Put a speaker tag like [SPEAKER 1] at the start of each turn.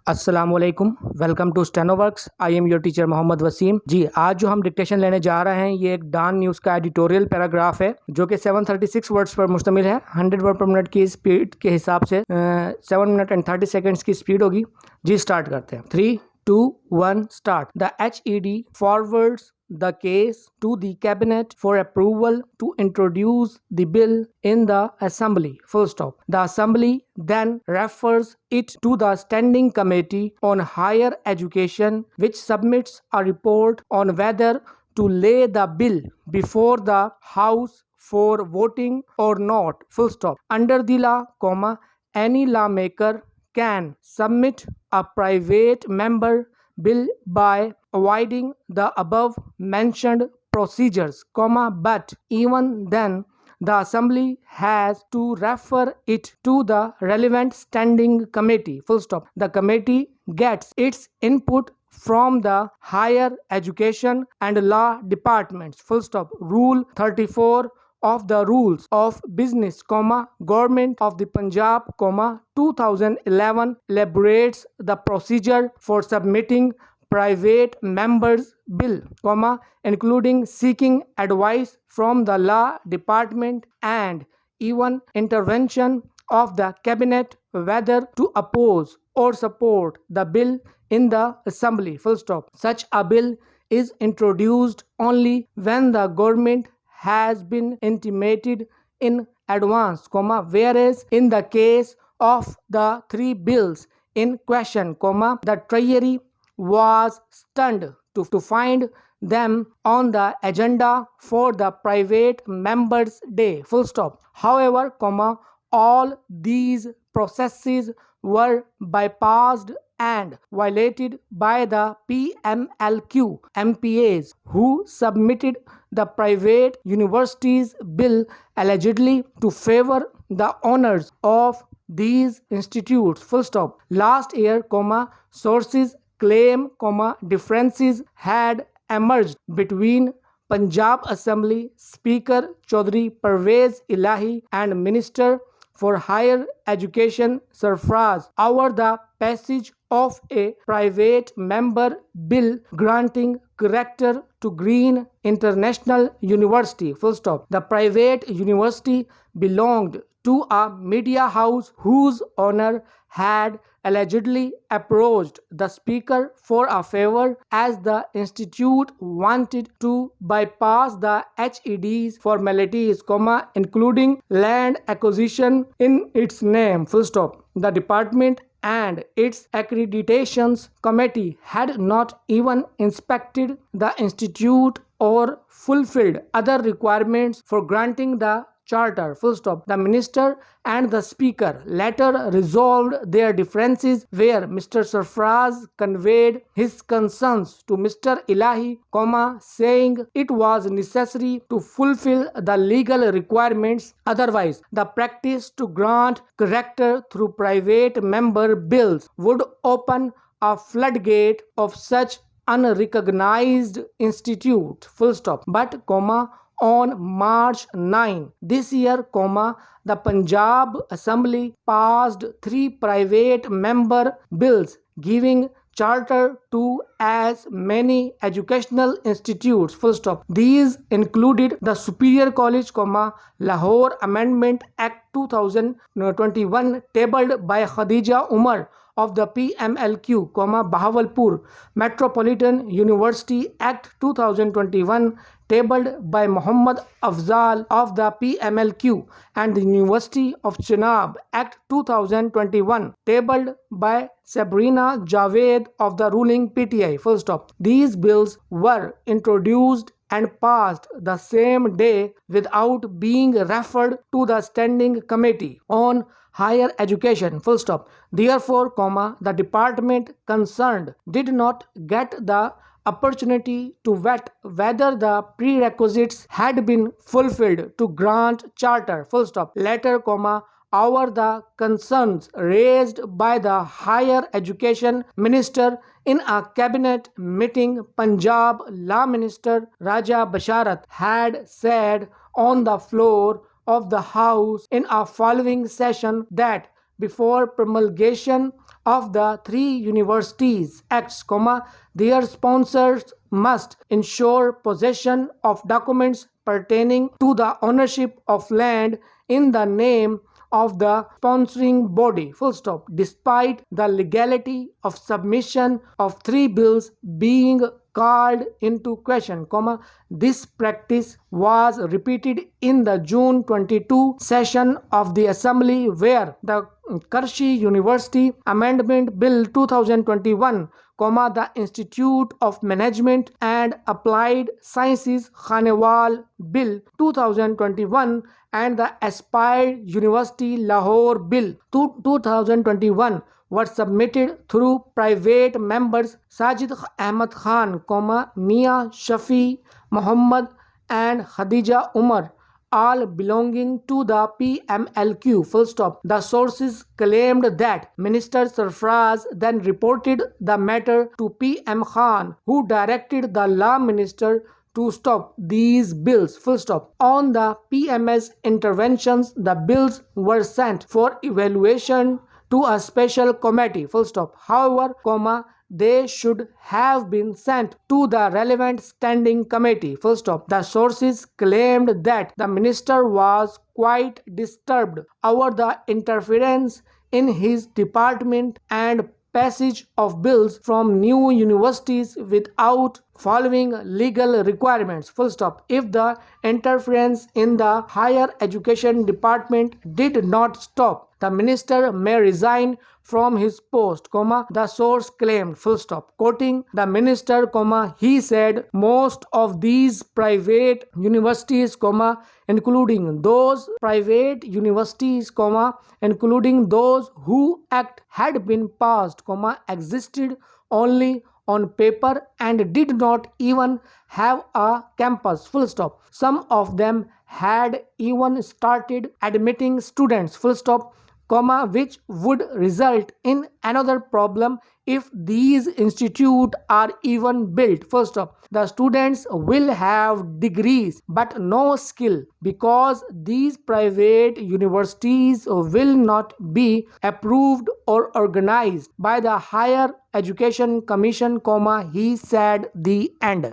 [SPEAKER 1] अस्सलाम वालेकुम, welcome to Stenoworks. I am your teacher Mohammad Wasim. जी, आज जो हम डिक्टेशन लेने जा रहे हैं ये एक डान न्यूज़ का एडिटोरियल पैराग्राफ है जो कि 736 वर्ड्स पर मुश्तमिल है। 100 वर्ड पर मिनट की स्पीड के हिसाब से 7 मिनट एंड 30 सेकेंड्स की स्पीड होगी। जी, स्टार्ट करते हैं। 3, 2, 1 start. The HED forwards the case to the cabinet for approval to introduce the bill in the assembly, full stop. The assembly then refers it to the standing committee on higher education, which submits a report on whether to lay the bill before the house for voting or not, full stop. Under the law, any lawmaker can submit a private member bill by avoiding the above mentioned procedures, but even then the assembly has to refer it to the relevant standing committee, full stop. The committee gets its input from the higher education and law departments, full stop. Rule 34 of the Rules of Business, Government of the Punjab, 2011 elaborates the procedure for submitting private members bill, including seeking advice from the law department and even intervention of the cabinet whether to oppose or support the bill in the assembly, full stop. Such a bill is introduced only when the government has been intimated in advance, whereas in the case of the three bills in question, the Treasury was stunned to find them on the agenda for the private members day, full stop. However, all these processes were bypassed and violated by the PMLQ MPAs who submitted the private universities bill allegedly to favor the owners of these institutes, full stop. Last year, sources claim, differences had emerged between Punjab Assembly Speaker Chaudhry Parvez Ilahi and Minister for Higher Education Sarfraz over the passage of a private member bill granting character to Green International University, full stop. The private university belonged to a media house whose owner had allegedly approached the speaker for a favor as the institute wanted to bypass the HED's formalities, including land acquisition in its name, full stop. The department and its accreditations committee had not even inspected the institute or fulfilled other requirements for granting the charter, full stop. The minister and the speaker later resolved their differences where Mr. Sarfraz conveyed his concerns to Mr. Ilahi, saying it was necessary to fulfill the legal requirements, otherwise the practice to grant character through private member bills would open a floodgate of such unrecognized institute, full stop. But, on March 9 this year, the Punjab Assembly passed 3 private member bills giving charter to as many educational institutes, full stop. These included the Superior College, Lahore Amendment Act 2021 tabled by Khadija Umar of the PMLQ, Bahawalpur Metropolitan University Act 2021 tabled by Muhammad Afzal of the PMLQ, and the University of Chenab Act 2021 tabled by Sabrina Javed of the ruling PTI, full stop. These bills were introduced and passed the same day without being referred to the Standing Committee on Higher Education, full stop. Therefore, the department concerned did not get the opportunity to vet whether the prerequisites had been fulfilled to grant charter, full stop. Later, over the concerns raised by the higher education minister in a cabinet meeting, Punjab Law Minister Raja Basharat had said on the floor of the House in a following session that before promulgation of the three universities acts, their sponsors must ensure possession of documents pertaining to the ownership of land in the name of the sponsoring body, full stop, despite the legality of submission of three bills being called into question, this practice was repeated in the June 22 session of the Assembly, where the Karshi University Amendment Bill 2021, the Institute of Management and Applied Sciences Khanewal Bill 2021 and the Aspired University Lahore Bill 2021 were submitted through private members Sajid Ahmad Khan, Mia Shafi Muhammad and Khadija Umar, all belonging to the PMLQ, full stop. The sources claimed that Minister Sarfraz then reported the matter to PM Khan, who directed the law minister to stop these bills, full stop. On the PM's interventions, the bills were sent for evaluation to a special committee, full stop. However, they should have been sent to the relevant standing committee, full stop. The sources claimed that the minister was quite disturbed over the interference in his department and passage of bills from new universities without following legal requirements, full stop. If the interference in the higher education department did not stop, the minister may resign from his post, the source claimed, full stop. Quoting the minister, he said, most of these private universities, including those who act had been passed, existed only on paper and did not even have a campus, full stop. Some of them had even started admitting students, full stop, which would result in another problem if these institutes are even built. First off, the students will have degrees but no skill, because these private universities will not be approved or organized by the Higher Education Commission, he said. The end.